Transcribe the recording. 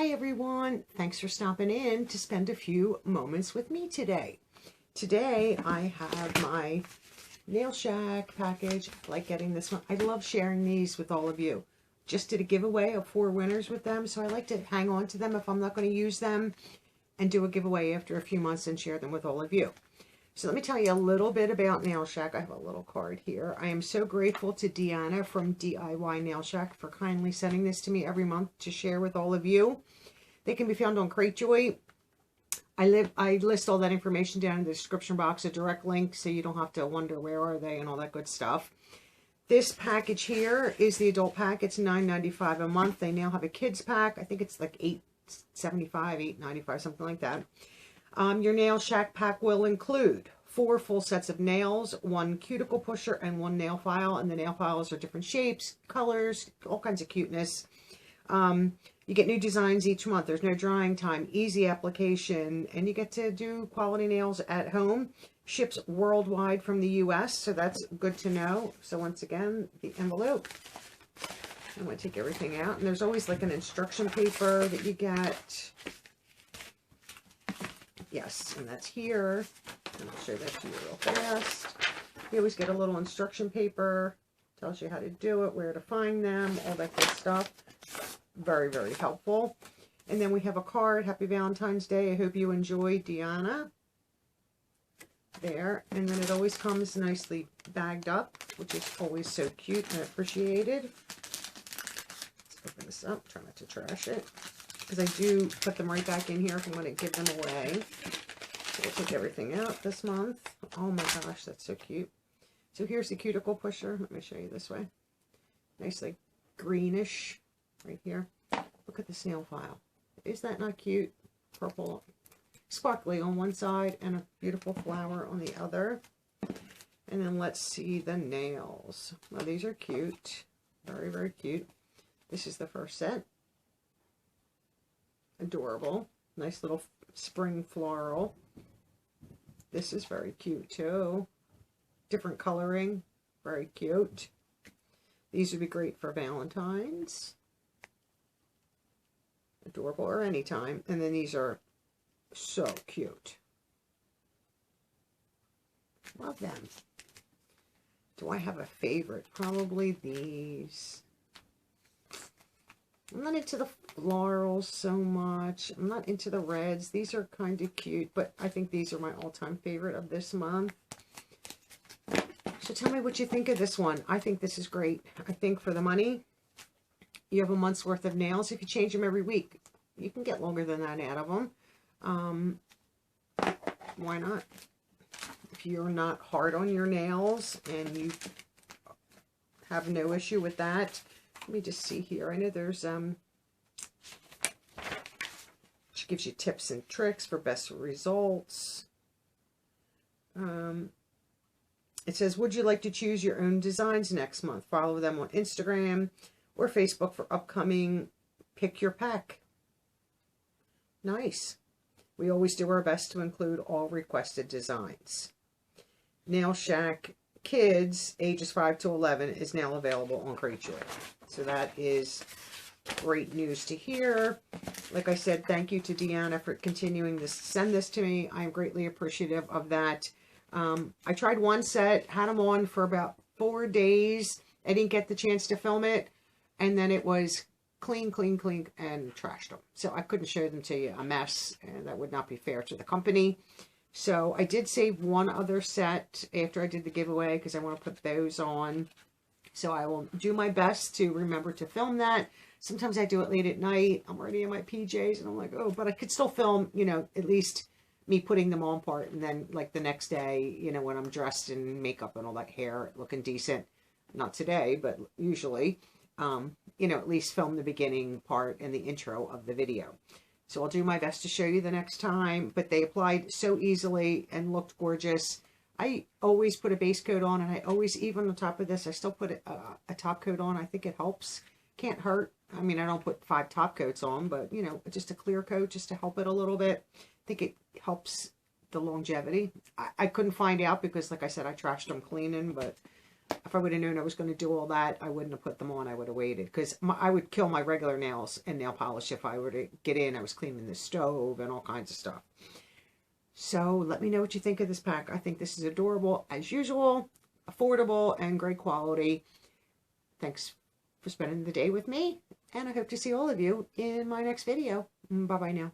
Hi everyone, thanks for stopping in to spend a few moments with me today. Today I have my Nail Shack package. I like getting this one. I love sharing these with all of you. Just did a giveaway of 4 winners with them, so I like to hang on to them if I'm not going to use them and do a giveaway after a few months and share them with all of you. So let me tell you a little bit about Nail Shack. I have a little card here. I am so grateful to Deanna from DIY Nail Shack for kindly sending this to me every month to share with all of you. They can be found on Cratejoy. I list all that information down in the description box, a direct link, so you don't have to wonder where are they and all that good stuff. This package here is the adult pack. It's $9.95 a month. They now have a kids pack. I think it's like $8.75, $8.95, something like that. Your Nail Shack pack will include 4 full sets of nails, 1 cuticle pusher, and 1 nail file. And the nail files are different shapes, colors, all kinds of cuteness. You get new designs each month. There's no drying time, easy application, and you get to do quality nails at home. Ships worldwide from the US, so that's good to know. So once again, the envelope. I'm going to take everything out. And there's always like an instruction paper that you get. Yes, and that's here. And I'll show that to you real fast. You always get a little instruction paper. Tells you how to do it, where to find them, all that good stuff. Very, very helpful. And then we have a card. Happy Valentine's Day. I hope you enjoy, Deanna. There. And then it always comes nicely bagged up, which is always so cute and appreciated. Let's open this up. Try not to trash it, because I do put them right back in here if I'm going to give them away. So we'll take everything out this month. Oh my gosh, that's so cute. So here's the cuticle pusher. Let me show you this way. Nice, like greenish right here. Look at this nail file. Is that not cute? Purple, sparkly on one side and a beautiful flower on the other. And then let's see the nails. Well, these are cute. Very, very cute. This is the first set. Adorable. Nice little spring floral. This is very cute too. Different coloring. Very cute. These would be great for Valentine's. Adorable, or anytime. And then these are so cute. Love them. Do I have a favorite? Probably these. I'm not into the florals so much. I'm not into the reds. These are kind of cute, but I think these are my all-time favorite of this month. So tell me what you think of this one. I think this is great. I think for the money, you have a month's worth of nails. If you change them every week, you can get longer than that out of them. Why not? If you're not hard on your nails and you have no issue with that, let me just see here. I know there's, she gives you tips and tricks for best results. It says, would you like to choose your own designs next month? Follow them on Instagram or Facebook for upcoming Pick Your Pack. Nice. We always do our best to include all requested designs. Nail Shack Kids, ages 5 to 11, is now available on Cratejoy. So that is great news to hear. Like I said, thank you to Deanna for continuing to send this to me. I am greatly appreciative of that. I tried one set, had them on for about 4 days. I didn't get the chance to film it. And then it was clean, clean, clean, and trashed them. So I couldn't show them to you. A mess, and that would not be fair to the company. So I did save one other set after I did the giveaway because I want to put those on. So I will do my best to remember to film that. Sometimes I do it late at night. I'm already in my PJs and I'm like, oh, but I could still film, you know, at least me putting them on part. And then like the next day, you know, when I'm dressed in makeup and all that, hair looking decent. Not today, but usually, you know, at least film the beginning part and the intro of the video. So I'll do my best to show you the next time, but they applied so easily and looked gorgeous. I always put a base coat on, and I always, even on top of this, I still put a top coat on. I think it helps. Can't hurt. I mean, I don't put 5 top coats on, but, you know, just a clear coat just to help it a little bit. I think it helps the longevity. I couldn't find out because, like I said, I trashed them cleaning, but If I would have known I was going to do all that, I wouldn't have put them on. I would have waited, because I would kill my regular nails and nail polish if I were to get in. I was cleaning the stove and all kinds of stuff. So let me know what you think of this pack. I think this is adorable as usual, affordable, and great quality. Thanks for spending the day with me, and I hope to see all of you in my next video. Bye-bye now.